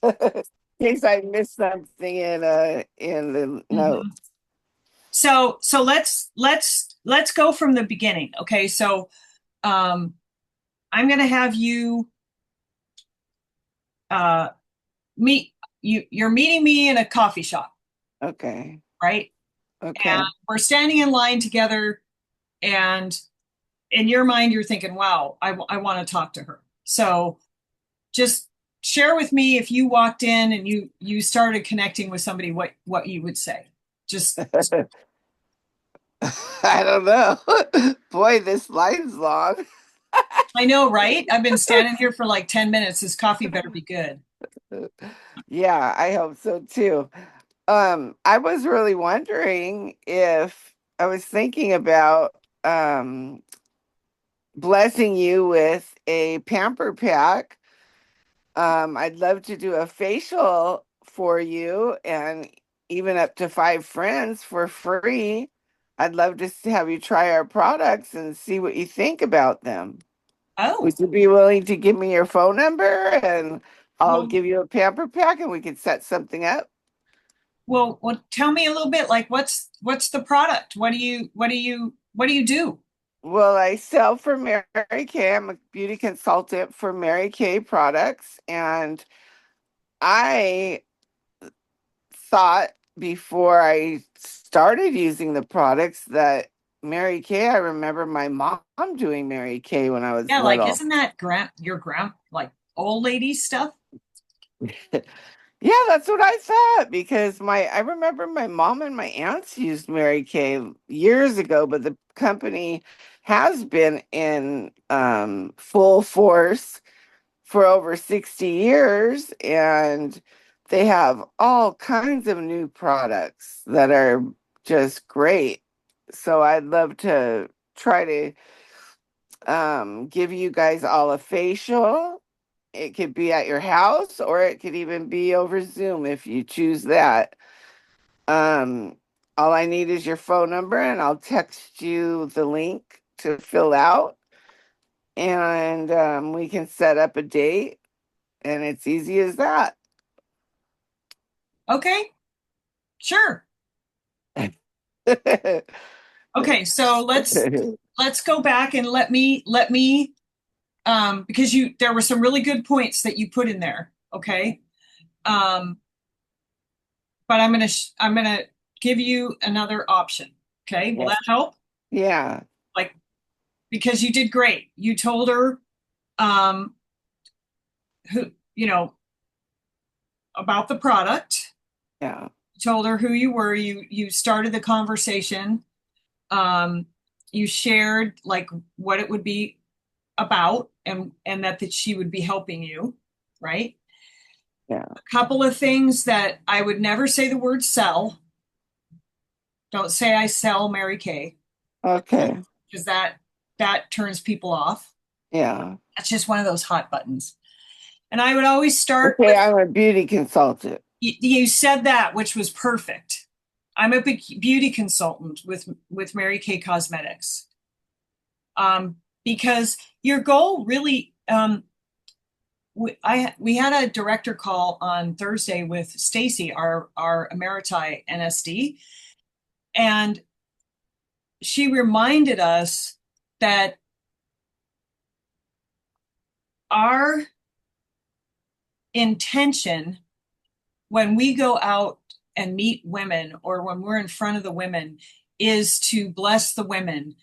In case I missed something in the Mhm. notes. So let's go from the beginning. Okay, so um, I'm going to have you uh, meet you. You're meeting me in a coffee shop, Okay. right? And Okay. we're standing in line together, and in your mind, you're thinking, "Wow, I want to talk to her." So just share with me if you walked in and you started connecting with somebody, what you would say. Just I don't know. Boy, this line's long. I know, right? I've been standing here for like 10 minutes. This coffee better be good. Yeah, I hope so too. I was really wondering if I was thinking about blessing you with a pamper pack. I'd love to do a facial for you and even up to 5 friends for free. I'd love to have you try our products and see what you think about them. Oh, Would you be willing to give me your phone number and I'll well, give you a pamper pack and we could set something up? tell me a little bit like what's the product? What do you do? Well, I sell for Mary Kay. I'm a beauty consultant for Mary Kay products, and I thought before I started using the products that Mary Kay, I remember my mom doing Mary Kay when I was Yeah, like little. isn't that your grand like old lady stuff? Yeah, that's what I thought because my I remember my mom and my aunts used Mary Kay years ago, but the company has been in full force for over 60 years, and they have all kinds of new products that are just great. So I'd love to try to give you guys all a facial. It could be at your house or it could even be over Zoom if you choose that. Um, all I need is your phone number and I'll text you the link to fill out, and we can set up a date, and it's easy as that. Okay, sure. Okay, so let's go back and let me because you there were some really good points that you put in there. Okay. Um, but I'm gonna give you another option. Okay, will Yes. that help? Yeah. Like because you did great. You told her um who about the product. Yeah. You told her who you were. You started the conversation. Um, you shared like what it would be about and that she would be helping you, right? Yeah. A couple of things that I would never say the word sell. Don't say I sell Mary Kay Okay. because that turns people off. Yeah. That's just one of those hot buttons. And I would always start Okay, with I'm a beauty consultant. you said that, which was perfect. I'm a beauty consultant with Mary Kay Cosmetics. Because your goal really we had a director call on Thursday with Stacy, our emeriti NSD, and she reminded us that our intention when we go out and meet women or when we're in front of the women is to bless the women.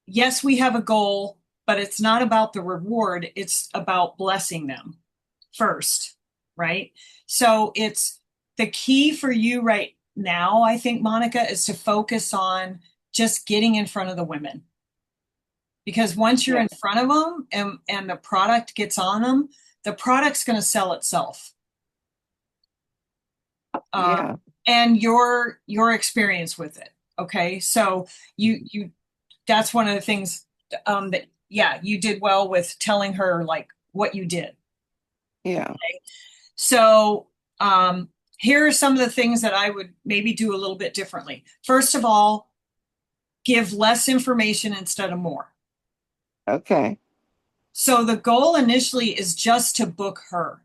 Yes, we have a goal, but it's not about the reward, it's about blessing them first, right? So it's the key for you right now, I think, Monica, is to focus on just getting in front of the women. Because once you're Yeah. in front of them and the product gets on them, the product's going to sell itself. Um, Yeah. and your experience with it. Okay, so you that's one of the things that yeah you did well with telling her like what you did. Yeah. So here are some of the things that I would maybe do a little bit differently. First of all, give less information instead of more. Okay. So the goal initially is just to book her.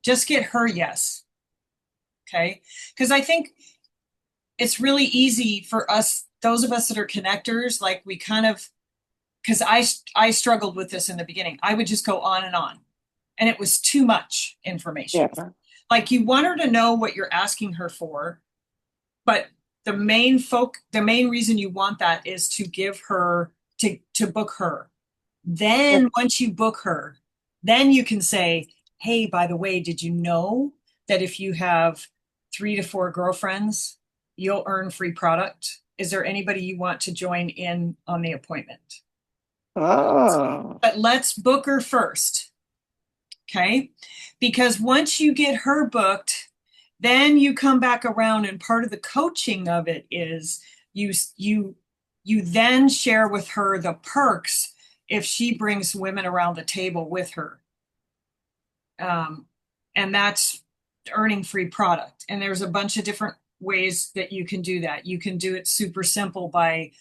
Just get her yes. Okay. Because I think it's really easy for us, those of us that are connectors, like we kind of, because I struggled with this in the beginning. I would just go on, and it was too much information. Yeah. Like you want her to know what you're asking her for, but the main reason you want that is to give her to book her. Then once you book her, then you can say, hey, by the way, did you know that if you have 3 to 4 girlfriends, you'll earn free product? Is there anybody you want to join in on the appointment? Oh. But let's book her first. Okay. Because once you get her booked, then you come back around, and part of the coaching of it is you then share with her the perks if she brings women around the table with her. And that's earning free product. And there's a bunch of different ways that you can do that. You can do it super simple by,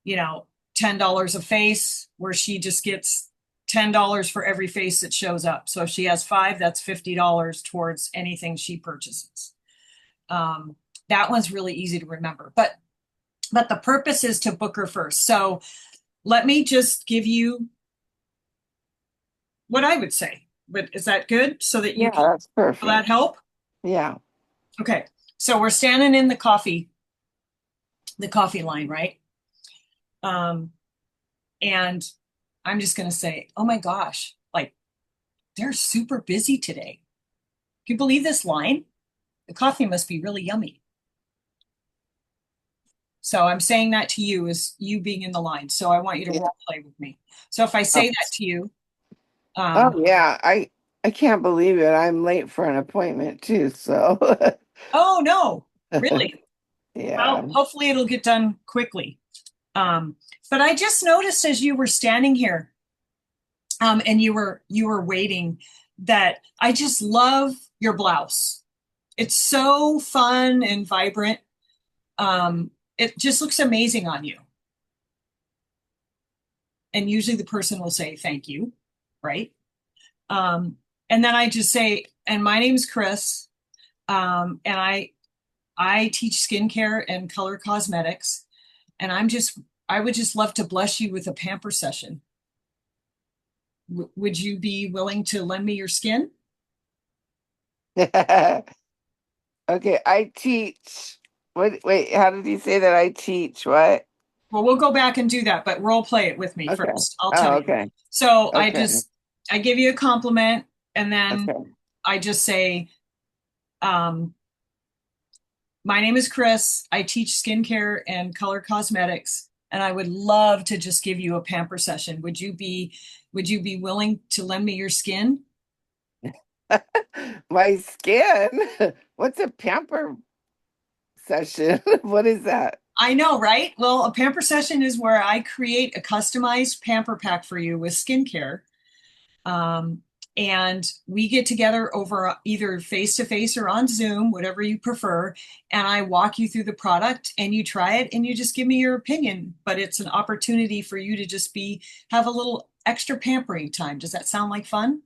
$10 a face, where she just gets $10 for every face that shows up. So if she has 5, that's $50 towards anything she purchases. That one's really easy to remember, but the purpose is to book her first. So let me just give you what I would say. But is that good? So that Yeah, that's will that perfect. help? Yeah. Okay. So we're standing in the coffee line, right? And I'm just going to say, oh my gosh, like they're super busy today. Can you believe this line? The coffee must be really yummy. So I'm saying that to you as you being in the line. So I want you to Yeah. role play with me. So if I Oh, say that to you, oh, um, yeah. I can't believe it. I'm late for an appointment too, so oh no, really? yeah. Well, hopefully it'll get done quickly. Um, but I just noticed as you were standing here, and you were waiting, that I just love your blouse. It's so fun and vibrant. It just looks amazing on you. And usually the person will say thank you, right? Um, and then I just say, and my name's Chris, and I teach skincare and color cosmetics, and I would just love to bless you with a pamper session. Would you be willing to lend me your skin? Okay, I teach. What, wait, how did you say that I teach? What? Well, we'll go back and do that, but role play it with me Okay. first. I'll tell Oh, you. okay. So Okay. I give you a compliment, and then Okay. I just say, um, my name is Chris. I teach skincare and color cosmetics, and I would love to just give you a pamper session. Would you be willing to lend me your skin? My skin. What's a pamper session? What is that? I know, right? Well, a pamper session is where I create a customized pamper pack for you with skincare. Um, and we get together over either face to face or on Zoom, whatever you prefer. And I walk you through the product, and you try it, and you just give me your opinion. But it's an opportunity for you to just have a little extra pampering time. Does that sound like fun?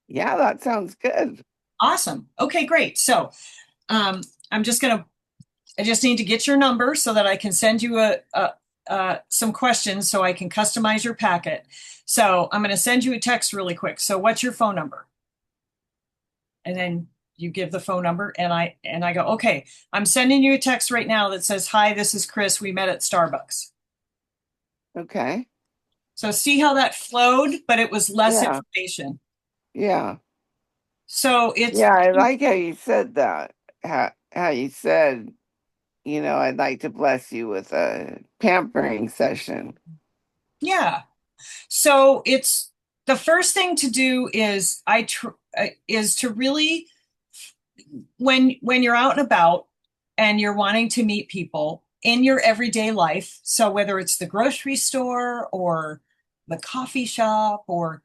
Yeah, that sounds good. Awesome. Okay, great. So um, I'm just going to I just need to get your number so that I can send you some questions so I can customize your packet. So I'm going to send you a text really quick. So what's your phone number? And then you give the phone number, and I go, okay, I'm sending you a text right now that says, hi, this is Chris. We met at Starbucks. Okay. So see how that flowed, but it was less Yeah. information. Yeah. So it's Yeah, I like how you said that. How you said, I'd like to bless you with a pampering session. yeah. So it's the first thing to do is is to really, when you're out and about and you're wanting to meet people in your everyday life, so whether it's the grocery store or the coffee shop, or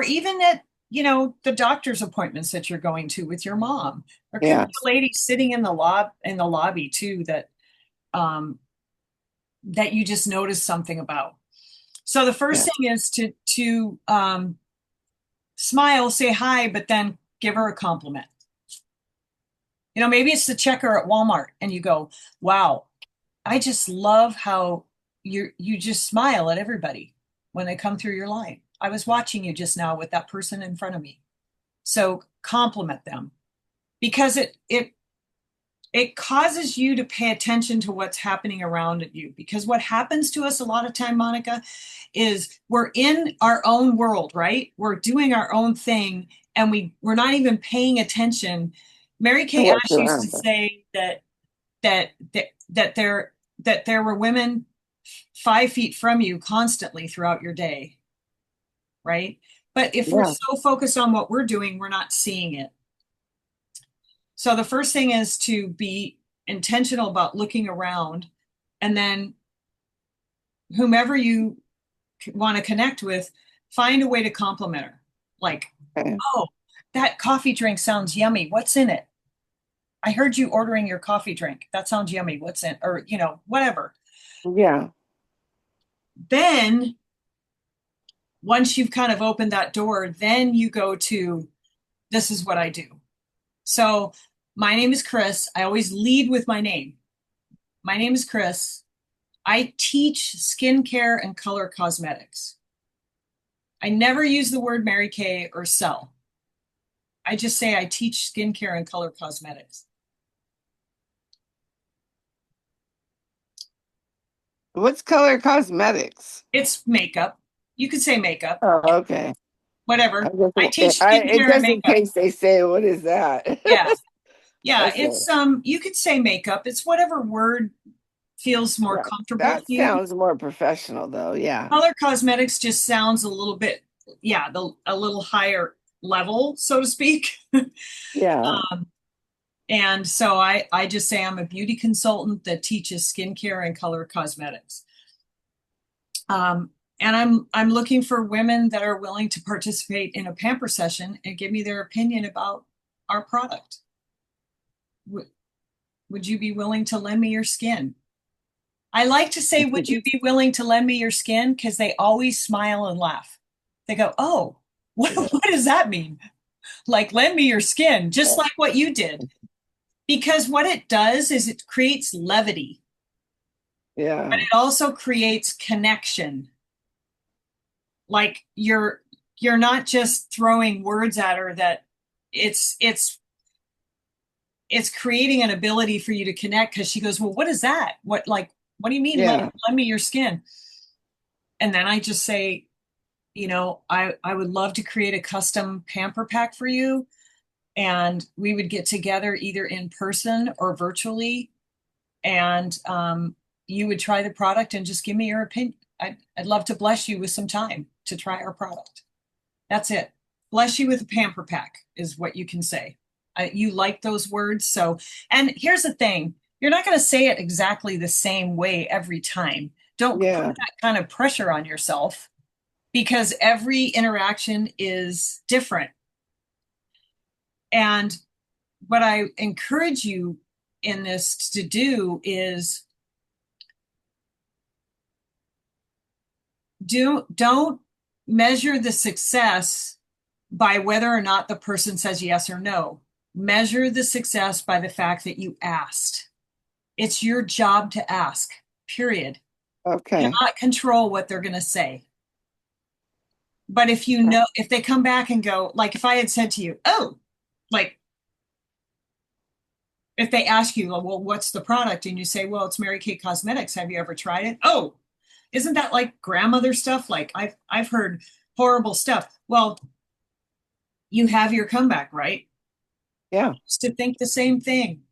even at the doctor's appointments that you're going to with your mom, or could be Yeah. a lady sitting in the lobby too, um that you just notice something about. So the first Yeah. thing is to smile, say hi, but then give her a compliment. You know, maybe it's the checker at Walmart and you go, wow, I just love how you just smile at everybody when they come through your line. I was watching you just now with that person in front of me. So compliment them because it causes you to pay attention to what's happening around you. Because what happens to us a lot of time, Monica, is we're in our own world, right? We're doing our own thing and we're not even paying attention. Mary Kay What's Ash used to around us? say that that there were women 5 feet from you constantly throughout your day, right? But if we're Yeah. so focused on what we're doing, we're not seeing it. So the first thing is to be intentional about looking around, and then whomever you want to connect with, find a way to compliment her. Like, Okay. oh, that coffee drink sounds yummy. What's in it? I heard you ordering your coffee drink. That sounds yummy. What's in, or, whatever. Yeah. Then once you've kind of opened that door, then you go to, this is what I do. So my name is Chris. I always lead with my name. My name is Chris. I teach skincare and color cosmetics. I never use the word Mary Kay or sell. I just say I teach skincare and color cosmetics. What's color cosmetics? It's makeup. You could say makeup, Oh, okay. whatever. I teach skincare and Just in makeup. case they say, what is that? Yeah. Yeah, Okay. it's you could say makeup. It's whatever word feels more Yeah. comfortable to That you. sounds more professional though. Yeah. Color cosmetics just sounds a little bit, yeah, a little higher level, so to speak. Yeah. And so I just say I'm a beauty consultant that teaches skincare and color cosmetics. Um, and I'm looking for women that are willing to participate in a pamper session and give me their opinion about our product. Would you be willing to lend me your skin? I like to say, would you be willing to lend me your skin? Because they always smile and laugh. They go, oh, what does that mean? Like, lend me your skin, just like what you did. Because what it does is it creates levity, but Yeah. it also creates connection. Like you're not just throwing words at her, that it's it's it's creating an ability for you to connect, because she goes, well, what is that? What do you mean, Yeah. lend me your skin? And then I just say, I would love to create a custom pamper pack for you. And we would get together either in person or virtually. And you would try the product and just give me your opinion. I'd love to bless you with some time to try our product. That's it. Bless you with a pamper pack is what you can say. You like those words. So, and here's the thing, you're not going to say it exactly the same way every time. Don't put Yeah. that kind of pressure on yourself, because every interaction is different. And what I encourage you in this to do is don't measure the success by whether or not the person says yes or no. Measure the success by the fact that you asked. It's your job to ask, period. You Okay. cannot control what they're going to say. But if they come back and go, like if I had said to you, oh, like if they ask you, well, what's the product? And you say, well, it's Mary Kay Cosmetics. Have you ever tried it? Oh, isn't that like grandmother stuff? Like I've heard horrible stuff. Well, you have your comeback, right? Yeah. Just to think the same thing.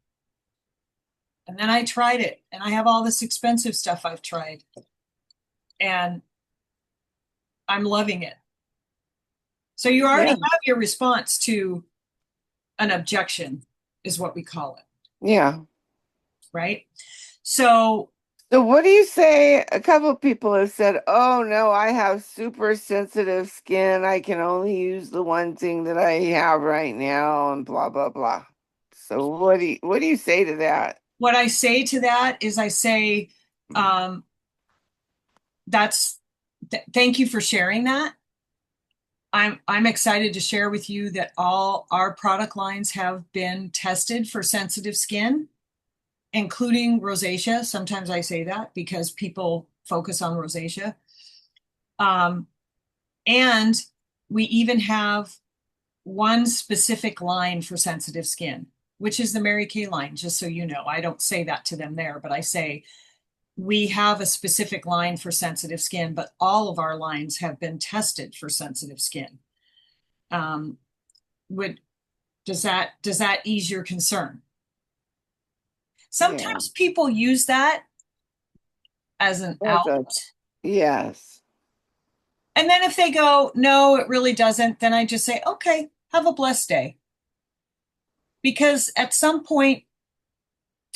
And then I tried it, and I have all this expensive stuff I've tried, and I'm loving it. So you already Yeah. have your response to an objection, is what we call it, Yeah. right? So So what do you say? A couple of people have said, "Oh no, I have super sensitive skin. I can only use the one thing that I have right now," and blah blah blah. So what do you say to that? what I say to that is I say, um, thank you for sharing that. I'm excited to share with you that all our product lines have been tested for sensitive skin, including rosacea. Sometimes I say that because people focus on rosacea. Um, and we even have one specific line for sensitive skin, which is the Mary Kay line, just so you know. I don't say that to them there, but I say we have a specific line for sensitive skin, but all of our lines have been tested for sensitive skin. Um, would does that ease your concern? Yeah. Sometimes people use that as an As out. a, yes. And then if they go, no, it really doesn't, then I just say, okay, have a blessed day. Because at some point,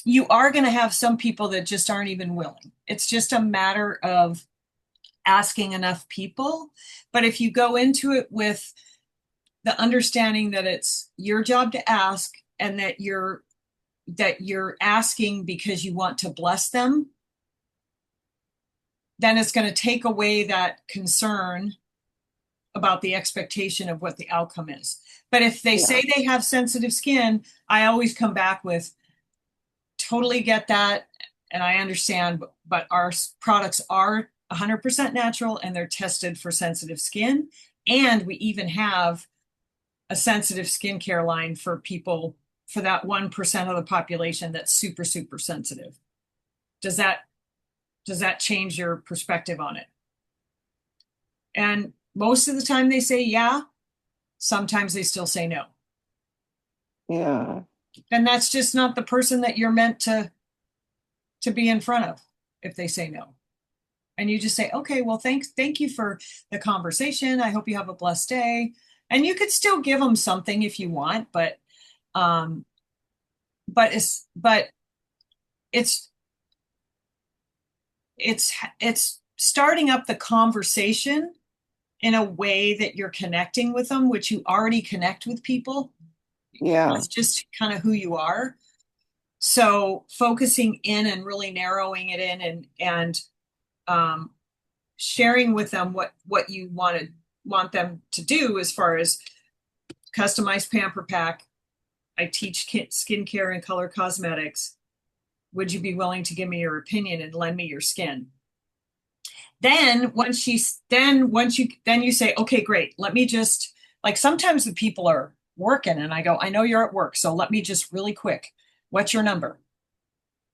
you are going to have some people that just aren't even willing. It's just a matter of asking enough people. But if you go into it with the understanding that it's your job to ask and that you're asking because you want to bless them, then it's going to take away that concern about the expectation of what the outcome is. But if they Yeah. say they have sensitive skin, I always come back with totally get that and I understand, but our products are 100% natural and they're tested for sensitive skin. And we even have a sensitive skincare line for people, for that 1% of the population that's super, super sensitive. Does that change your perspective on it? And most of the time they say yeah, sometimes they still say no. Yeah. And that's just not the person that you're meant to be in front of if they say no. And you just say, okay, well, thank you for the conversation. I hope you have a blessed day. And you could still give them something if you want, um, but it's it's starting up the conversation in a way that you're connecting with them, which you already connect with people. Yeah. That's just kind of who you are. So focusing in and really narrowing it in and um, sharing with them what you want them to do as far as customized pamper pack. I teach skincare and color cosmetics. Would you be willing to give me your opinion and lend me your skin? Then you say, okay, great. Let me just, like, sometimes the people are working and I go, I know you're at work, so let me just really quick. What's your number?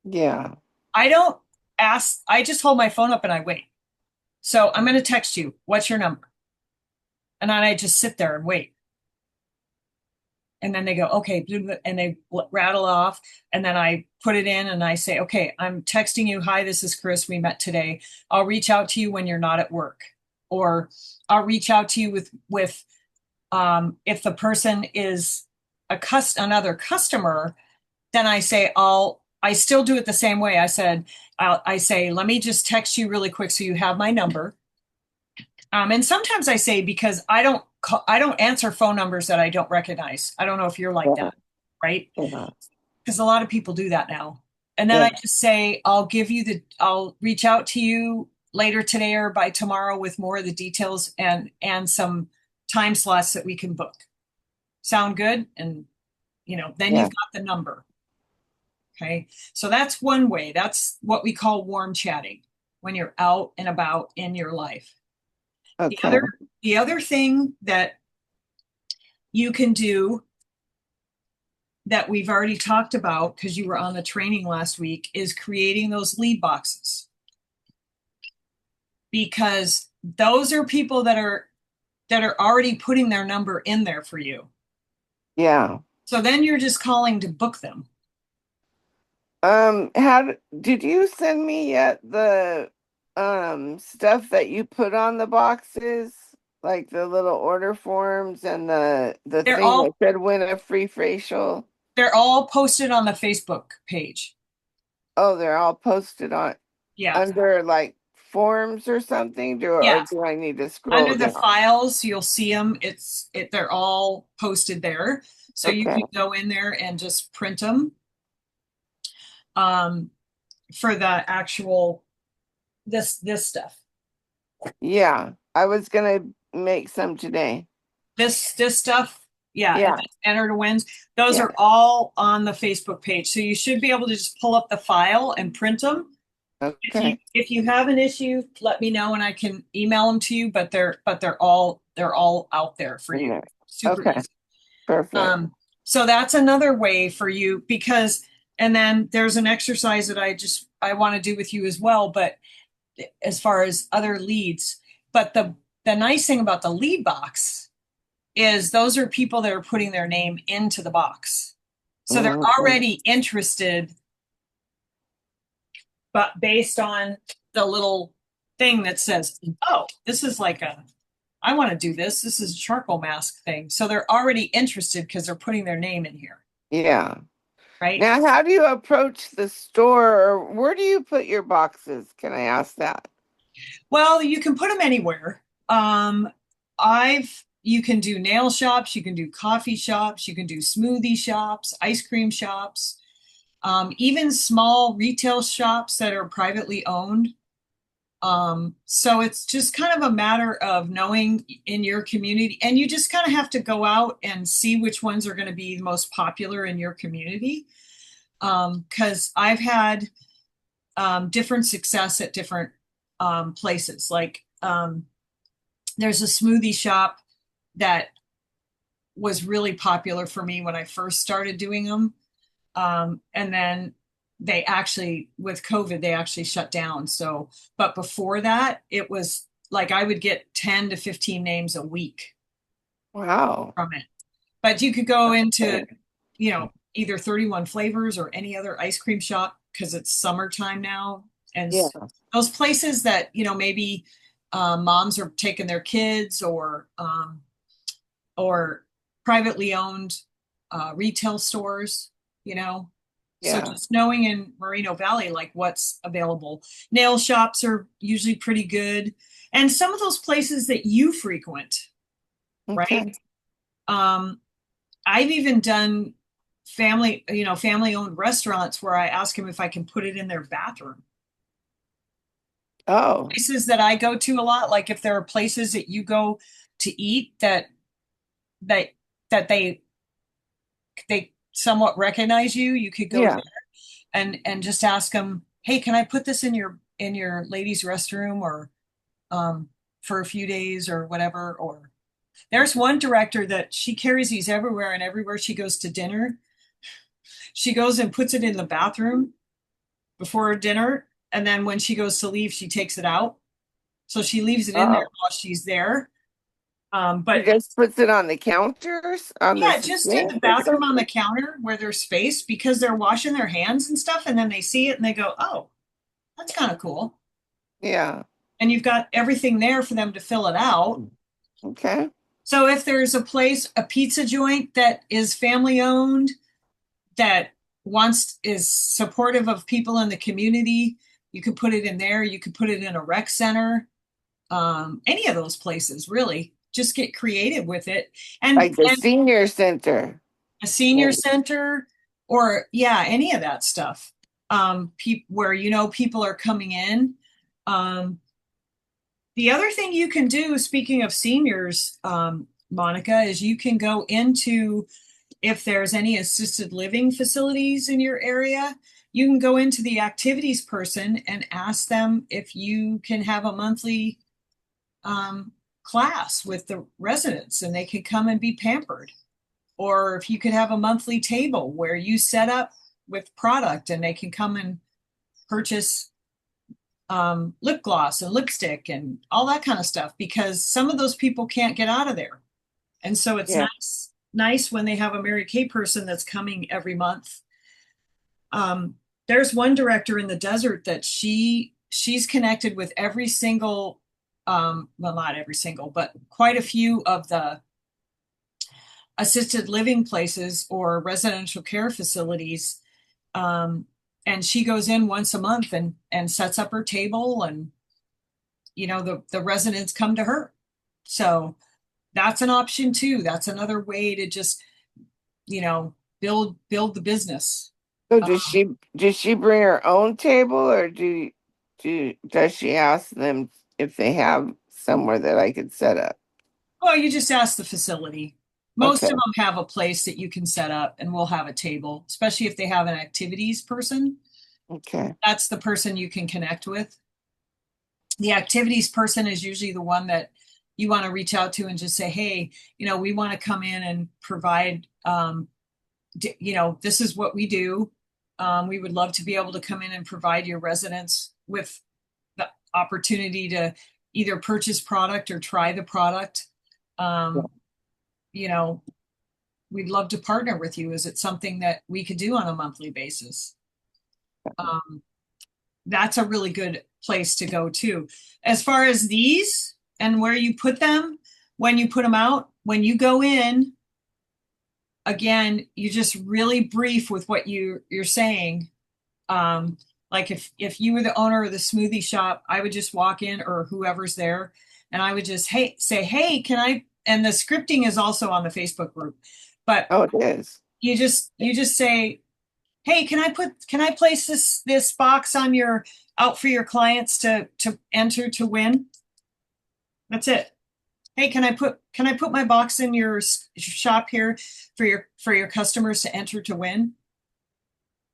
Yeah. I don't ask, I just hold my phone up and I wait. So I'm going to text you. What's your number? And then I just sit there and wait. And then they go, okay, and they rattle off. And then I put it in and I say, okay, I'm texting you. Hi, this is Chris. We met today. I'll reach out to you when you're not at work. Or I'll reach out to you with if the person is another customer, then I say, I still do it the same way. I say, let me just text you really quick so you have my number. And sometimes I say, because I don't answer phone numbers that I don't recognize. I don't know if you're like Yeah. that, right? Yeah. Because a lot of people do that now. And then Yeah. I just say, I'll reach out to you later today or by tomorrow with more of the details and some time slots that we can book. Sound good? And then Yeah. you've got the number. Okay. So that's one way. That's what we call warm chatting when you're out and about in your life. The Okay. other the other thing that you can do that we've already talked about because you were on the training last week is creating those lead boxes. Because those are people that are already putting their number in there for you. Yeah. So then you're just calling to book them. Did you send me yet the stuff that you put on the boxes? Like the little order forms and the They're thing that all said win a free facial? they're all posted on the Facebook page. Oh, they're all posted on Yeah. under like forms or something, or Yeah. do I need to scroll Under the down? files, you'll see them. They're all posted there. So you Okay. can go in there and just print them um, for the actual this stuff. Yeah, I was gonna make some today. this stuff, yeah, Yeah. and enter to wins. Those Yeah. are all on the Facebook page. So you should be able to just pull up the file and print them. Okay. If you have an issue, let me know and I can email them to you, but they're all out there for you. Yeah. Super Okay. easy. Perfect. So that's another way for you because, and then there's an exercise that I want to do with you as well, but as far as other leads, but the nice thing about the lead box is those are people that are putting their name into the box. So they're Mhm. already interested, but based on the little thing that says, oh, this is like I want to do this. This is a charcoal mask thing. So they're already interested because they're putting their name in here, Yeah. right? Now, how do you approach the store, or where do you put your boxes? Can I ask that? Well, you can put them anywhere. You can do nail shops, you can do coffee shops, you can do smoothie shops, ice cream shops, even small retail shops that are privately owned. So it's just kind of a matter of knowing in your community, and you just kind of have to go out and see which ones are going to be the most popular in your community. Because I've had different success at different places. Like there's a smoothie shop that was really popular for me when I first started doing them. And then they actually, with COVID, they actually shut down. So, but before that, it was like I would get 10 to 15 names a week Wow. from it. But you could go into, Okay. either 31 flavors or any other ice cream shop because it's summertime now. And Yeah. those places that, maybe moms are taking their kids or privately owned retail stores, you know. So Yeah. just knowing in Moreno Valley, like what's available. Nail shops are usually pretty good. And some of those places that you frequent, right? Okay. Um, I've even done family owned restaurants where I ask them if I can put it in their bathroom. Oh, Places that I go to a lot, like if there are places that you go to eat that that they somewhat recognize you, you could go yeah. there and just ask them, "Hey, can I put this in your ladies' restroom or um for a few days or whatever?" Or there's one director that she carries these everywhere, and everywhere she goes to dinner, she goes and puts it in the bathroom before dinner, and then when she goes to leave, she takes it out. So she leaves it in there Oh, while she's there. he But just puts it on the counters, on the yeah, just in the sink or bathroom on the something? counter where there's space because they're washing their hands and stuff, and then they see it and they go, "Oh, that's kind of cool." Yeah. And you've got everything there for them to fill it out. Okay. So if there's a pizza joint that is family owned, that is supportive of people in the community, you could put it in there. You could put it in a rec center, any of those places, really. Just get creative with it. And, Like the and senior center. a senior center, or yeah, any of that stuff. Where people are coming in. Um, the other thing you can do, speaking of seniors, Monica, is you can go into, if there's any assisted living facilities in your area, you can go into the activities person and ask them if you can have a monthly class with the residents and they can come and be pampered. Or if you could have a monthly table where you set up with product and they can come and purchase lip gloss and lipstick and all that kind of stuff because some of those people can't get out of there. And so it's Yeah. nice when they have a Mary Kay person that's coming every month. There's one director in the desert that she's connected with every single, well, not every single, but quite a few of the assisted living places or residential care facilities. And she goes in once a month and sets up her table, and the residents come to her. So that's an option too. That's another way to just build the business. So Uh, does she bring her own table, or does she ask them if they have somewhere that I could set up? Well, you just ask the facility. Most Okay. of them have a place that you can set up and we'll have a table, especially if they have an activities person. Okay. That's the person you can connect with. The activities person is usually the one that you want to reach out to and just say, hey, we want to come in and provide, this is what we do. We would love to be able to come in and provide your residents with the opportunity to either purchase product or try the product. Um, you know, we'd love to partner with you. Is it something that we could do on a monthly basis? Um, that's a really good place to go to. As far as these and where you put them, when you put them out, when you go in, again, you just really brief with what you're saying. Like if you were the owner of the smoothie shop, I would just walk in or whoever's there, and I would just say, hey, can I? And the scripting is also on the Facebook group, but Oh, it is. you just say, hey, can I place this box on your out for your clients to enter to win? That's it. Hey, can I put my box in your shop here for your customers to enter to win?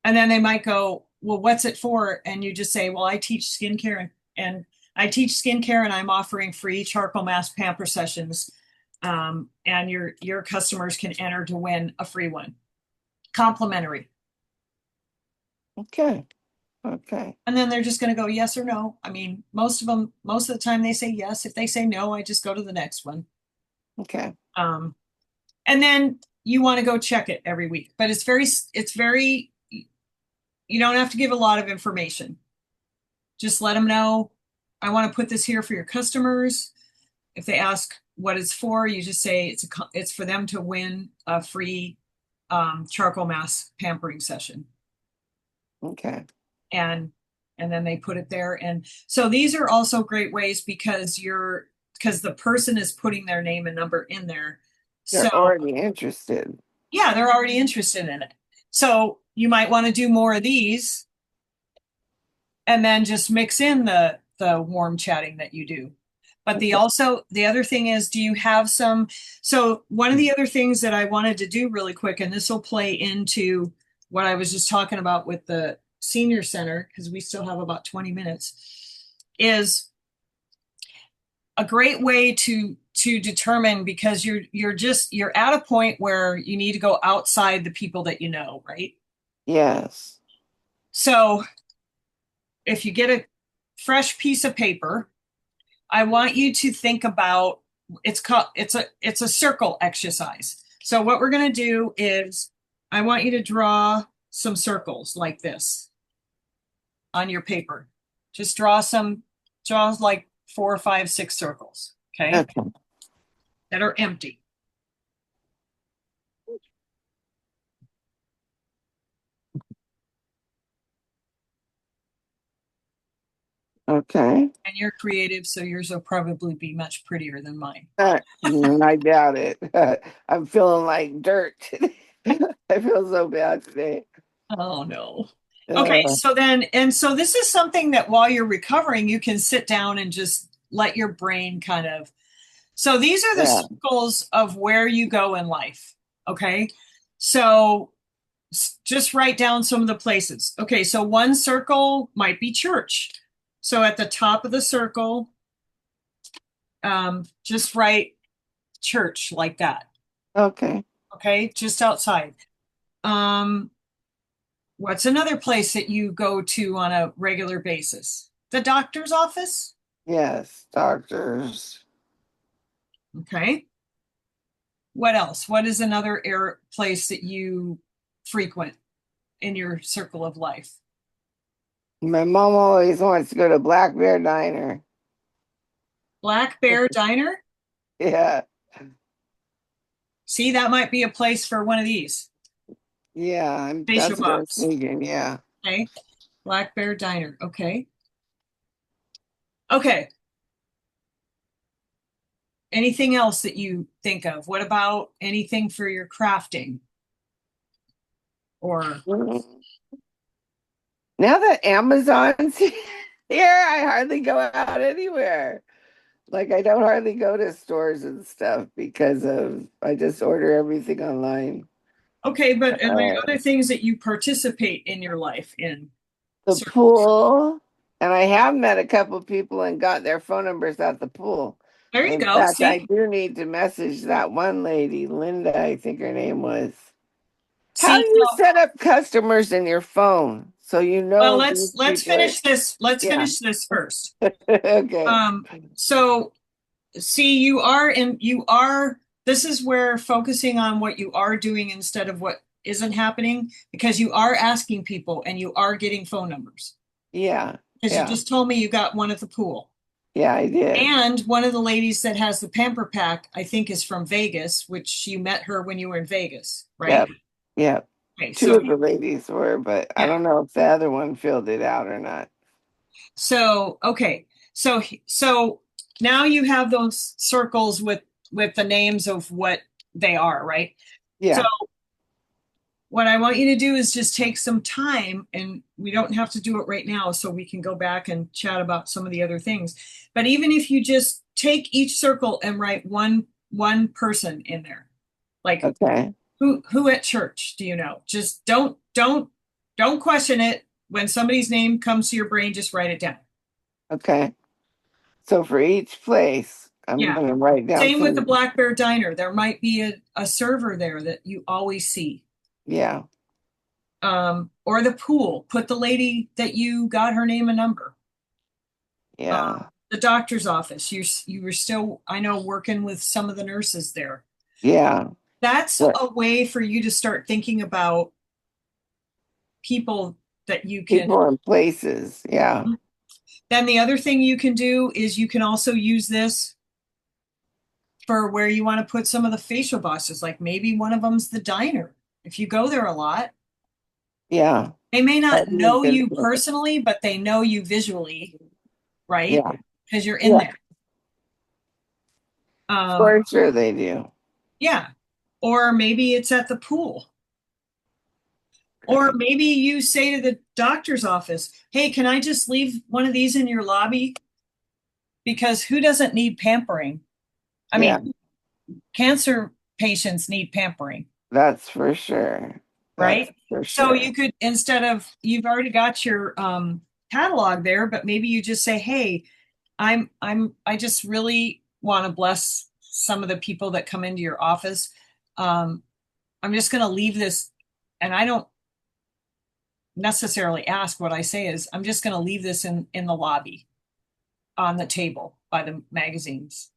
And then they might go, well, what's it for? And you just say, well, I teach skincare and I teach skincare and I'm offering free charcoal mask pamper sessions. And your customers can enter to win a free one, complimentary. Okay. Okay. And then they're just going to go yes or no. I mean, most of the time they say yes. If they say no, I just go to the next one. Okay. Um, and then you want to go check it every week, but it's very, you don't have to give a lot of information. Just let them know, I want to put this here for your customers. If they ask what it's for, you just say it's for them to win a free charcoal mask pampering session. Okay. and and then they put it there. And so these are also great ways because the person is putting their name and number in there. So They're already interested. yeah, they're already interested in it. So you might want to do more of these and then just mix in the warm chatting that you do. But Okay. the other thing is, do you have some? So one of the other things that I wanted to do really quick, and this will play into what I was just talking about with the senior center, because we still have about 20 minutes, is a great way to determine, because you're at a point where you need to go outside the people that you know, right? Yes. So if you get a fresh piece of paper, I want you to think about, it's a circle exercise. So what we're going to do is I want you to draw some circles like this on your paper. Just draw like 4 or 5, 6 circles, okay? Okay. That are empty. Okay. And you're creative, so yours will probably be much prettier than mine. I doubt it. I'm feeling like dirt today. I feel so bad today. Oh no. Okay, Uh, so this is something that while you're recovering, you can sit down and just let your brain kind of. So these are the yeah. circles of where you go in life. Okay. So just write down some of the places. Okay. So one circle might be church. So at the top of the circle, just write church like that. Okay. Okay. Just outside. Um, what's another place that you go to on a regular basis? The doctor's office. Yes. Doctors. Okay. What else? What is another place that you frequent in your circle of life? My mom always wants to go to Black Bear Diner. Black Bear Diner? Yeah. See, that might be a place for one of these Yeah. facial That's what I was buffs. thinking. Yeah. Okay. Black Bear Diner. Okay. Okay. Anything else that you think of? What about anything for your crafting? Or, Mhm. Now that Amazon's here, I hardly go out anywhere. Like I don't hardly go to stores and stuff because of I just order everything online. Okay, but are there Uh, other things that you participate in your life in? the pool, and I have met a couple people and got their phone numbers at the pool. There you In go. fact, I See, do need to message that one lady, Linda, I think her name was. How see. do you So, set up customers in your phone so you well, know these let's people are, finish this. Let's yeah. finish this first. Okay. So see, you are in. You are. This is where focusing on what you are doing instead of what isn't happening, because you are asking people and you are getting phone numbers. Yeah. Because you Yeah. just told me you got one at the pool. Yeah, I did. And one of the ladies that has the Pamper Pack, I think, is from Vegas, which you met her when you were in Vegas, right? Yep. Yep. Okay, Two so of the ladies were, but I yeah. don't know if the other one filled it out or not. So okay. So now you have those circles with the names of what they are, right? So Yeah. what I want you to do is just take some time, and we don't have to do it right now, so we can go back and chat about some of the other things. But even if you just take each circle and write one person in there, like Okay. who at church do you know? Just don't question it. When somebody's name comes to your brain, just write it down. Okay. So for each place, I'm Yeah. gonna write down Same with the some. Black Bear Diner. There might be a server there that you always see. Yeah. Or the pool. Put the lady that you got her name and number. Yeah. The doctor's office. You were still, I know, working with some of the nurses there. Yeah. That's What a way for you to start thinking about people that you can. people and places. Yeah. Then the other thing you can do is you can also use this for where you want to put some of the facial bosses. Like maybe one of them's the diner. If you go there a lot, Yeah. they may not That'd be a know good you thing. personally, but they know you visually, right? Yeah. Because you're in Yeah. there. Um, For sure they do. yeah. Or maybe it's at the pool. Or Okay. maybe you say to the doctor's office, hey, can I just leave one of these in your lobby? Because who doesn't need pampering? I Yeah, mean, cancer patients need pampering, that's for sure. That's right? for So sure. you could, instead of, you've already got your catalog there, but maybe you just say, hey, I just really want to bless some of the people that come into your office. Um, I'm just going to leave this, and I don't necessarily ask. What I say is, I'm just going to leave this in the lobby on the table by the magazines.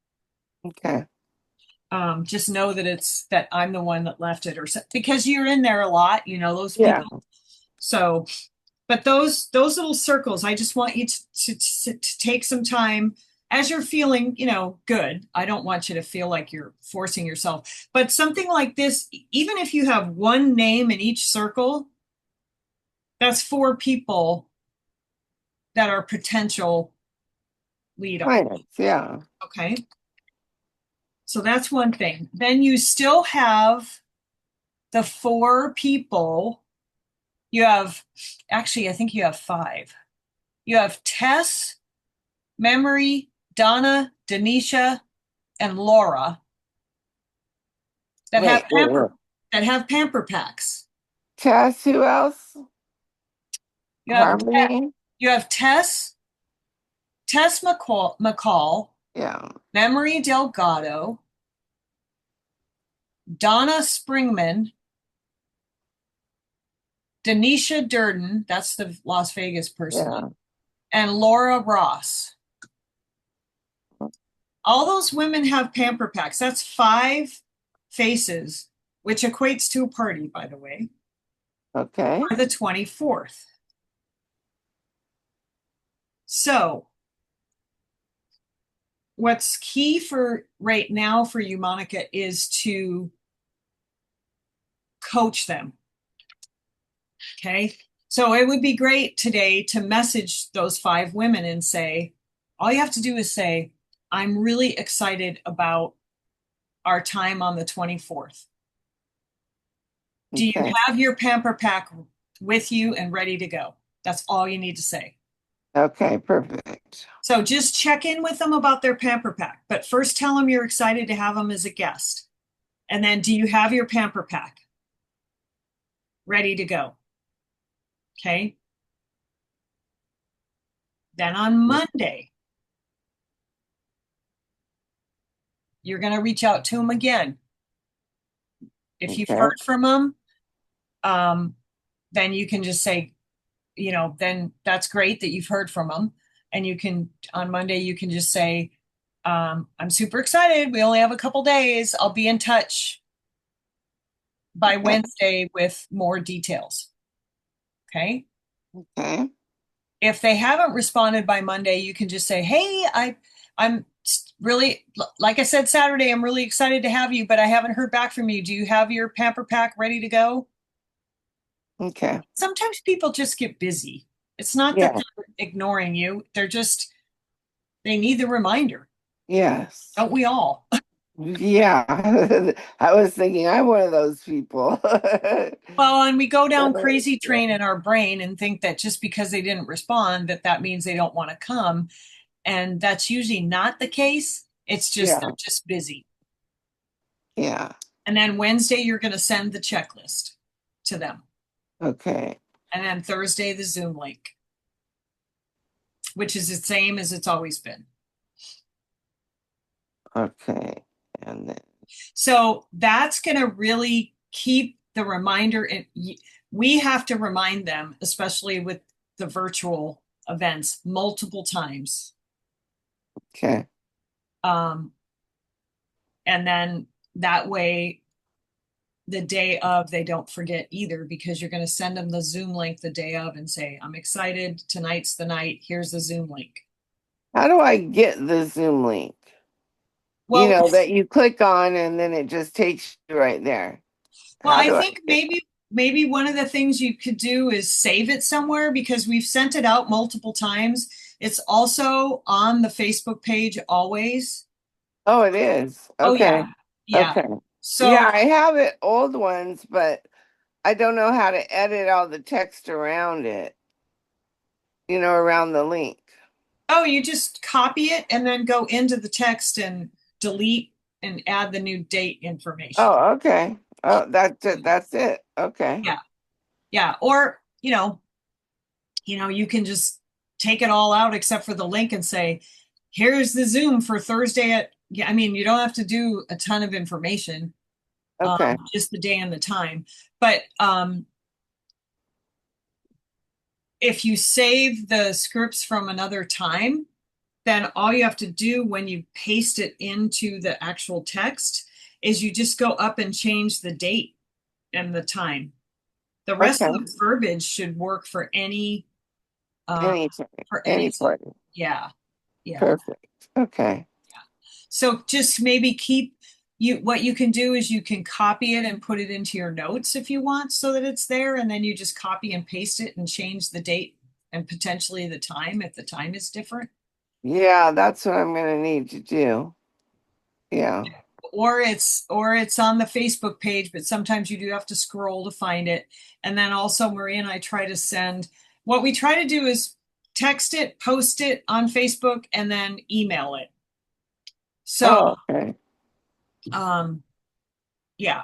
Okay. Just know that it's that I'm the one that left it, or so, because you're in there a lot, you know those Yeah. people. So, but those little circles, I just want you to take some time as you're feeling, good. I don't want you to feel like you're forcing yourself, but something like this, even if you have one name in each circle, that's four people that are potential lead up. Clients. Yeah. Okay. So that's one thing. Then you still have the four people. You have, actually, I think you have five. You have Tess, Memory, Donna, Denisha, and Laura that have Wait. pamper packs. Tess, who else? You have Harmony. you have Tess McCall, Yeah. Memory Delgado, Donna Springman, Denisha Durden, that's the Las Vegas person, Yeah. and Laura Ross. All those women have pamper packs. That's five faces, which equates to a party, by the way, Okay. for the 24th. So, what's key for right now for you, Monica, is to coach them. Okay. So, it would be great today to message those five women and say, all you have to do is say, I'm really excited about our time on the 24th. Do you Okay. have your pamper pack with you and ready to go? That's all you need to say. Okay, perfect. So just check in with them about their pamper pack, but first tell them you're excited to have them as a guest. And then do you have your pamper pack ready to go? Okay. Then on Monday, you're going to reach out to them again. If you've Okay. heard from them, um, then you can just say, then that's great that you've heard from them. And you can, on Monday, you can just say, I'm super excited. We only have a couple days. I'll be in touch by Okay. Wednesday with more details. Okay. Okay. If they haven't responded by Monday, you can just say, "Hey, I'm really, like I said Saturday, I'm really excited to have you, but I haven't heard back from you. Do you have your pamper pack ready to go?" Okay. Sometimes people just get busy. It's not that Yeah. they're ignoring you. They need the reminder. Yes. Don't we all? Yeah. I was thinking I'm one of those people. Well, and we go down crazy train in our brain and think that just because they didn't respond, that means they don't want to come. And that's usually not the case. It's just they're Yeah. just busy. Yeah. And then Wednesday, you're going to send the checklist to them. Okay. And then Thursday, the Zoom link, which is the same as it's always been. Okay. And then, So that's going to really keep the reminder. We have to remind them, especially with the virtual events, multiple times. okay. Um, and then that way, the day of, they don't forget either because you're going to send them the Zoom link the day of and say, I'm excited. Tonight's the night. Here's the Zoom link. How do I get the Zoom link? You Well, know, that you click on and then it just takes you right there. well, How I do I think get maybe one of the things you could do is save it somewhere because we've sent it out multiple times. It's also on the Facebook page always. Oh, it is. Oh yeah. Okay. Yeah. Okay. So, Yeah, I have it old ones, but I don't know how to edit all the text around it, around the link. oh, you just copy it and then go into the text and delete and add the new date information. Oh, okay. Oh, that's it. That's it. Okay. Yeah. Yeah. Or, you can just take it all out except for the link and say, here's the Zoom for Thursday yeah, I mean, you don't have to do a ton of information, Okay. just the day and the time. But if you save the scripts from another time, then all you have to do when you paste it into the actual text is you just go up and change the date and the time. The rest Okay. of the verbiage should work for any uh Anytime. for any Any party. yeah, yeah. Perfect. Okay. So just maybe keep what you can do is you can copy it and put it into your notes if you want so that it's there, and then you just copy and paste it and change the date and potentially the time if the time is different. Yeah, that's what I'm gonna need to do. Yeah. Or it's on the Facebook page, but sometimes you do have to scroll to find it. And then also Maria and I try to send what we try to do is text it, post it on Facebook, and then email it. So Oh, okay. um yeah,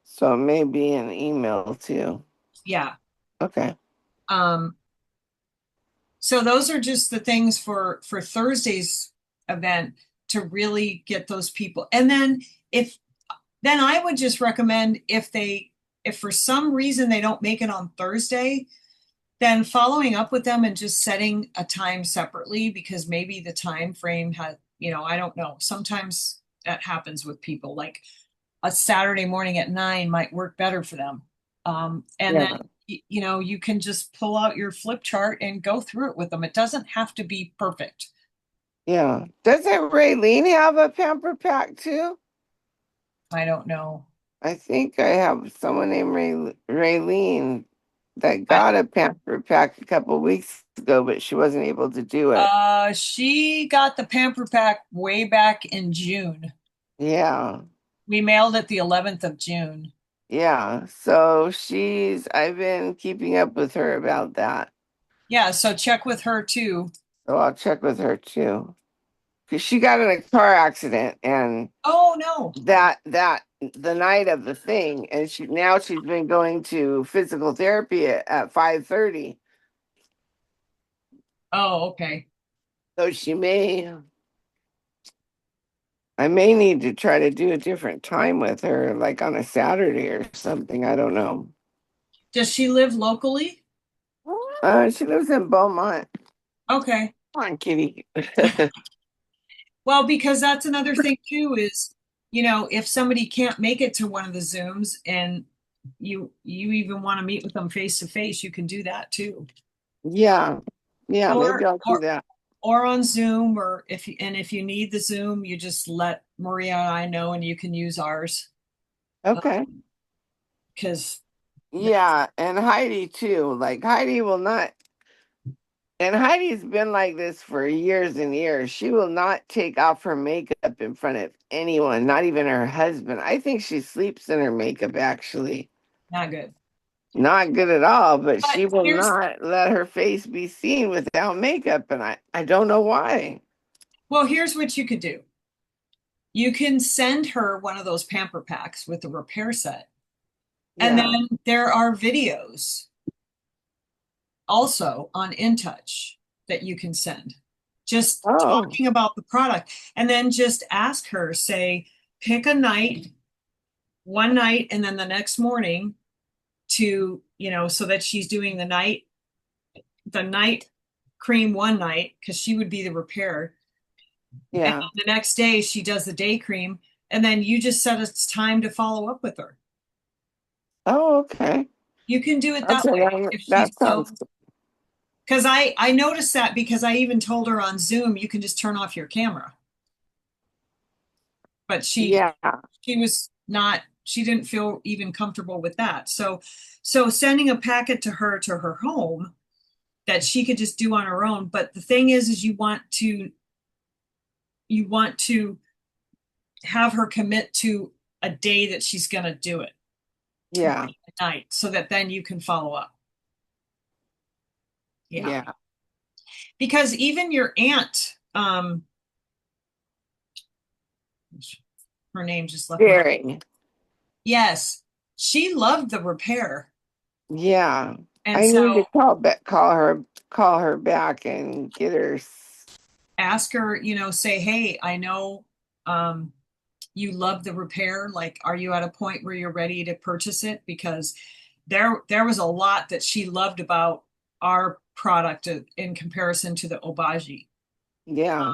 So maybe an email too. yeah. Okay. Um so those are just the things for Thursday's event to really get those people. And if then I would just recommend if for some reason they don't make it on Thursday, then following up with them and just setting a time separately because maybe the time frame has, I don't know. Sometimes that happens with people. Like a Saturday morning at 9 might work better for them. And then Yeah. you can just pull out your flip chart and go through it with them. It doesn't have to be perfect. Yeah. Doesn't Raylene have a pamper pack too? I don't know. I think I have someone named Raylene that I, got a pamper pack a couple weeks ago, but she wasn't able to do it. she got the pamper pack way back in June. Yeah. We mailed it the 11th of June. Yeah. So I've been keeping up with her about that. Yeah, so check with her too. So I'll check with her too. Because she got in a car accident and Oh no. that the night of the thing, and she's been going to physical therapy at 5:30. Oh, okay. So I may need to try to do a different time with her, like on a Saturday or something. I don't know. Does she live locally? She lives in Beaumont. Okay. Come on, kitty. Well, because that's another thing too is, if somebody can't make it to one of the Zooms and you even want to meet with them face to face, you can do that too. Yeah, yeah, maybe Or I'll do or that. or on Zoom, or if you need the Zoom, you just let Maria and I know and you can use ours. Okay. Because Yeah, and Heidi too. Like Heidi will not, and Heidi's been like this for years and years. She will not take off her makeup in front of anyone, not even her husband. I think she sleeps in her makeup actually. not good. Not good at all, but But she will here's not let her face be seen without makeup, and I don't know why. well, here's what you could do. You can send her one of those pamper packs with the repair set. And Yeah. then there are videos also on InTouch that you can send, just Oh, talking about the product. And then just ask her, say, pick a night, one night, and then the next morning to, so that she's doing the night cream one night, because she would be the repair. And yeah. then the next day she does the day cream. And then you just set a time to follow up with her. Oh, okay. You can do it that Okay, way if she's that so. sounds Because I noticed that because I even told her on Zoom you can just turn off your camera. But yeah. she was not, she didn't feel even comfortable with that. So sending a packet to her home that she could just do on her own. But the thing is you want to have her commit to a day that she's going to do it Yeah. at night so that then you can follow up. Yeah. Yeah. Because even your aunt, her name just left my, Very. yes, she loved the repair. Yeah. And I need to so call her back and get her. ask her, say, hey, I know um, you love the repair. Like, are you at a point where you're ready to purchase it? Because there was a lot that she loved about our product in comparison to the Obagi. Yeah.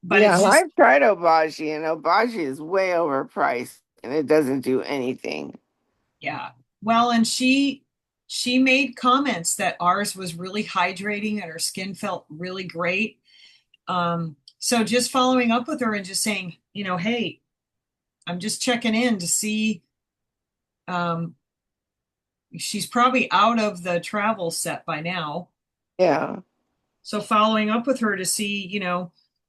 But Yeah. it's just, I've tried Obagi, and Obagi is way overpriced and it doesn't do anything. yeah. Well, and she made comments that ours was really hydrating and her skin felt really great. So just following up with her and just saying, hey, I'm just checking in to see. Um, she's probably out of the travel set by now. Yeah. So following up with her to see,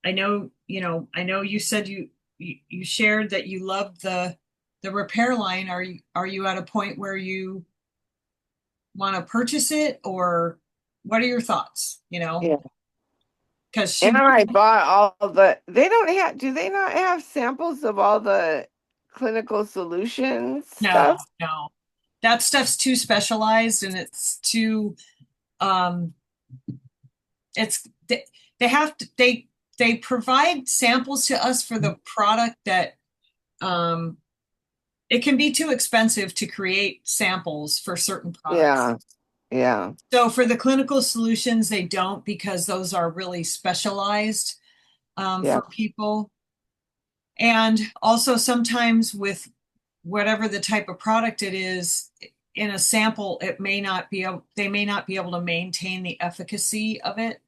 I know you said you shared that you loved the repair line. Are you at a point where you want to purchase it, or what are your thoughts? Yeah. Because she And I bought all they don't have, do they not have samples of all the clinical solutions no, stuff? no. That stuff's too specialized and it's too um it's they have to they provide samples to us for the product that um it can be too expensive to create samples for certain products. Yeah. Yeah. So for the clinical solutions, they don't, because those are really specialized Yeah. for people. And also sometimes with whatever the type of product it is, in a sample, they may not be able to maintain the efficacy of it.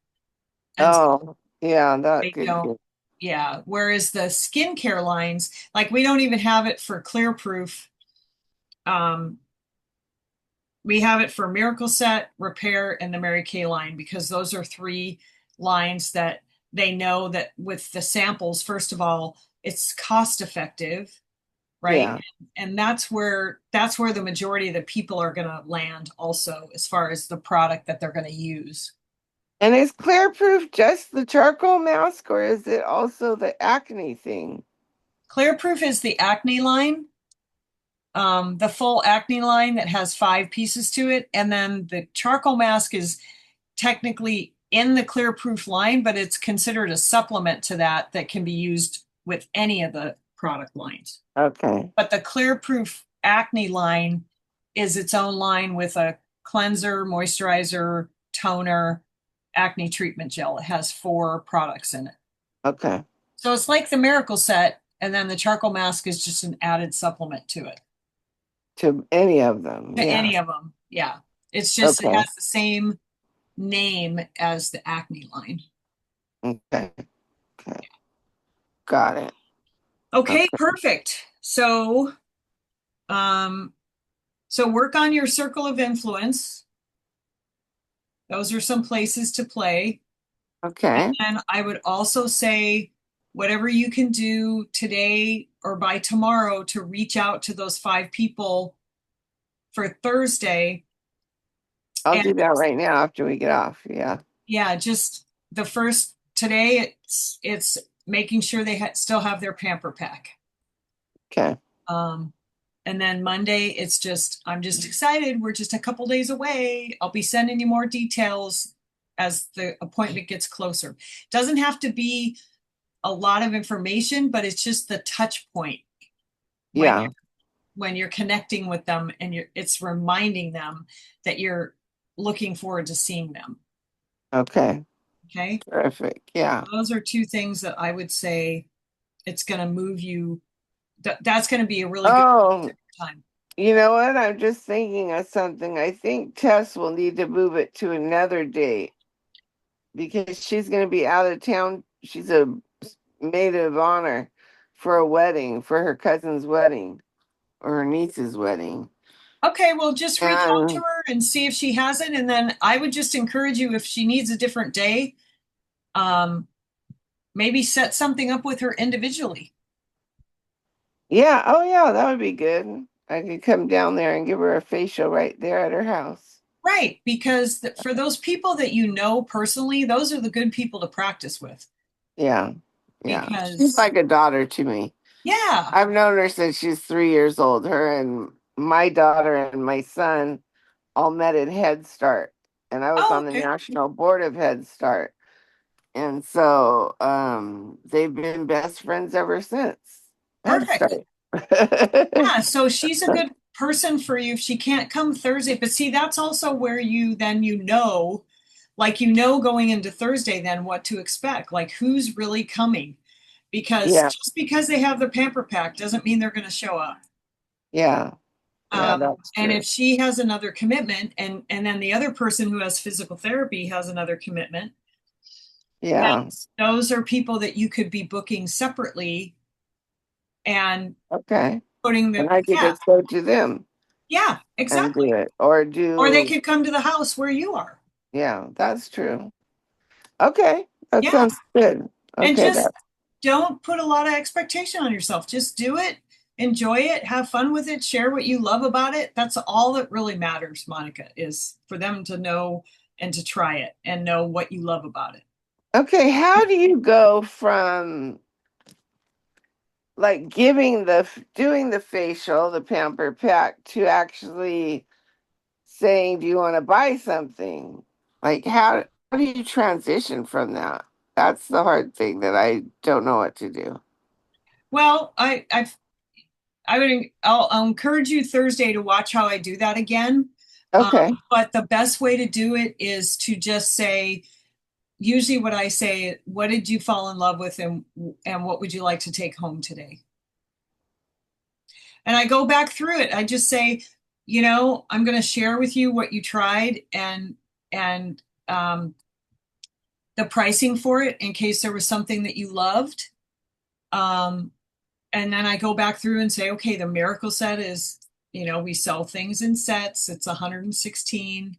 And Oh, yeah, that they could don't. be. Yeah. Whereas the skincare lines, like we don't even have it for Clear Proof. Um, we have it for Miracle Set, Repair, and the Mary Kay line, because those are three lines that they know that with the samples, first of all, it's cost effective, right? Yeah. And that's where the majority of the people are going to land also, as far as the product that they're going to use. And is Clear Proof just the charcoal mask or is it also the acne thing? Clearproof is the acne line, the full acne line that has 5 pieces to it. And then the charcoal mask is technically in the Clearproof line, but it's considered a supplement to that that can be used with any of the product lines. Okay. But the Clearproof acne line is its own line with a cleanser, moisturizer, toner, acne treatment gel. It has 4 products in it. Okay. So it's like the Miracle Set, and then the charcoal mask is just an added supplement to it. To any of them. To Yeah. any of them. Yeah. It's just, it Okay. has the same name as the acne line. Okay. Okay. Got it. Okay, Okay. perfect. Um, so work on your circle of influence. Those are some places to play. And Okay. then I would also say whatever you can do today or by tomorrow to reach out to those 5 people for Thursday. I'll And do that right now after we get off. Yeah. yeah, just the first today it's making sure they still have their pamper pack. Okay. Um, and then Monday, it's just, I'm just excited. We're just a couple days away. I'll be sending you more details as the appointment gets closer. Doesn't have to be a lot of information, but it's just the touch point when Yeah. you're when you're connecting with them and it's reminding them that you're looking forward to seeing them. Okay. Okay. Terrific. Yeah. Those are 2 things that I would say it's going to move you. That's going to be a really good Oh, time. you know what? I'm just thinking of something. I think Tess will need to move it to another date because she's going to be out of town. She's a maid of honor for a wedding, for her cousin's wedding or her niece's wedding. Okay, well, just reach out to And her and see if she has it. And then I would just encourage you, if she needs a different day, um, maybe set something up with her individually. yeah, oh yeah, that would be good. I could come down there and give her a facial right there at her house. Right, because for those people that you know personally, those are the good people to practice with. Yeah, yeah. She's Because, like a daughter to me. yeah. I've known her since she's 3 years old. Her and my daughter and my son all met at Head Start, and I was Oh, on the okay. national board of Head Start. And so they've been best friends ever since Head Perfect. Start. Yeah, so she's a good person for you if she can't come Thursday. But see, that's also where you then like going into Thursday, then what to expect, like who's really coming. Because Yeah, just because they have the pamper pack doesn't mean they're going to show up. yeah, yeah, that's And true. if she has another commitment, and then the other person who has physical therapy has another commitment, then Yeah, those are people that you could be booking separately and okay. putting And the I could yeah just go to them yeah and do exactly. it or Or they do, could come to the house where you are. yeah, that's true. Okay, that Yeah, sounds good. and Okay, just that, don't put a lot of expectation on yourself. Just do it, enjoy it, have fun with it, share what you love about it. That's all that really matters, Monica, is for them to know and to try it and know what you love about it. okay, how do you go from like doing the facial, the pamper pack to actually saying, do you want to buy something? Like how do you transition from that? That's the hard thing that I don't know what to do. Well, I'll encourage you Thursday to watch how I do that again. Okay. But the best way to do it is to just say, usually what I say, what did you fall in love with, and what would you like to take home today? And I go back through it. I just say, I'm going to share with you what you tried, and the pricing for it in case there was something that you loved. Um, and then I go back through and say, okay, the Miracle Set is, we sell things in sets. It's 116.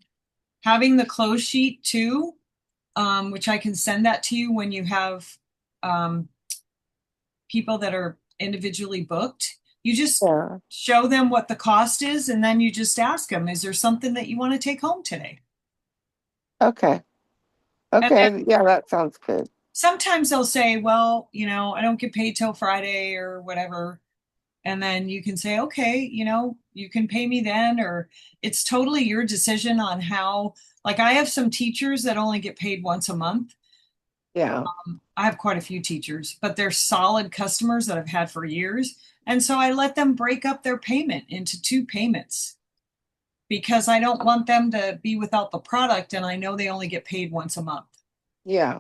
Having the close sheet too, which I can send that to you when you have um, people that are individually booked. You just Yeah. show them what the cost is, and then you just ask them, is there something that you want to take home today? Okay. And then Okay. Yeah, that sounds good. sometimes they'll say, well, I don't get paid till Friday or whatever. And then you can say, okay, you can pay me then, or it's totally your decision on how. Like I have some teachers that only get paid once a month. Yeah. I have quite a few teachers, but they're solid customers that I've had for years. And so I let them break up their payment into two payments because I don't want them to be without the product and I know they only get paid once a month. Yeah. Yeah,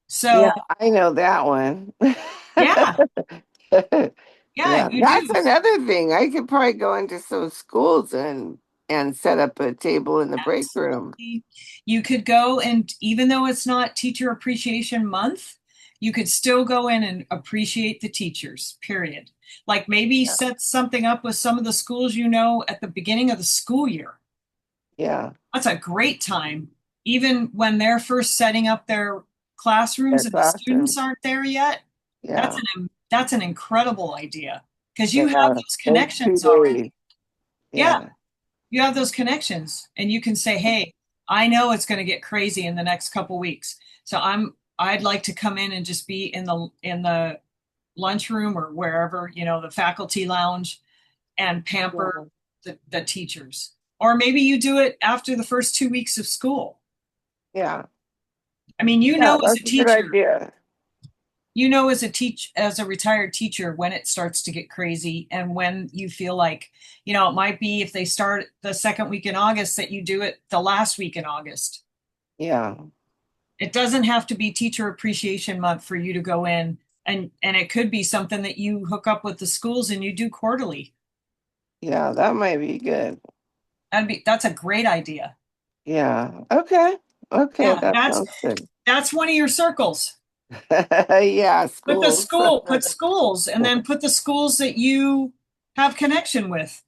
So, I know that one. yeah, yeah, Yeah, you that's do. another thing. I could probably go into some schools and set up a table in the break room. Absolutely. You could go and even though it's not Teacher Appreciation Month, you could still go in and appreciate the teachers, period. Like maybe Yeah. set something up with some of the schools at the beginning of the school year. Yeah. That's a great time, even when they're first setting up their Their classrooms and the classroom. students aren't there yet. Yeah. That's an incredible idea because you have Yeah. those Those two connections already. days. Yeah, Yeah. you have those connections and you can say, "Hey, I know it's going to get crazy in the next couple weeks. So I'd like to come in and just be in the lunchroom or wherever, the faculty lounge and pamper Yeah. the teachers. Or maybe you do it after the first 2 weeks of school. Yeah. I mean, Yeah, that's a good idea. as a retired teacher when it starts to get crazy and when you feel like, it might be if they start the second week in August that you do it the last week in August. Yeah. It doesn't have to be Teacher Appreciation Month for you to go in and it could be something that you hook up with the schools and you do quarterly. Yeah, that might be good. That's a great idea. Yeah. Okay. Okay, Yeah, that that's sounds good. that's one of your circles. Yeah, schools. Put schools, and then put the schools that you have connection with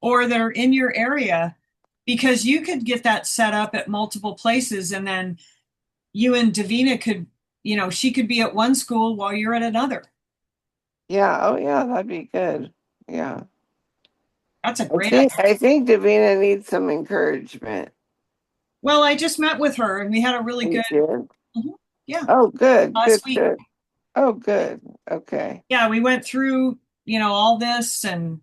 or that are in your area, because you could get that set up at multiple places, and then you and Davina could, she could be at one school while you're at another. Yeah, oh yeah, that'd be good. Yeah. That's a I great think idea. I think Davina needs some encouragement. Well, I just met with her and we had a really You good, did? Mhm. Yeah, Oh, good, good, last week. good. Oh, good. Okay. Yeah, we went through, all this and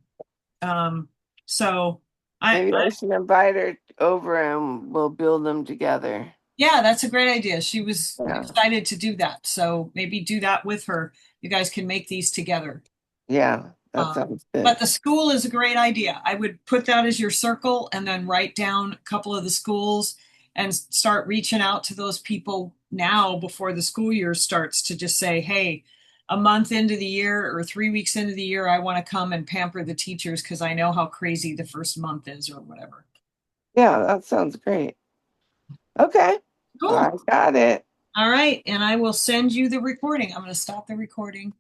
um so Maybe I should invite her over and we'll build them together. yeah, that's a great idea. She was Yeah. excited to do that. So maybe do that with her. You guys can make these together. Yeah, that Um, sounds good. but the school is a great idea. I would put that as your circle and then write down a couple of the schools and start reaching out to those people now before the school year starts to just say, hey, a month into the year or 3 weeks into the year, I want to come and pamper the teachers because I know how crazy the first month is or whatever. Yeah, that sounds great. Okay, Cool. I got it. All right. And I will send you the recording. I'm going to stop the recording.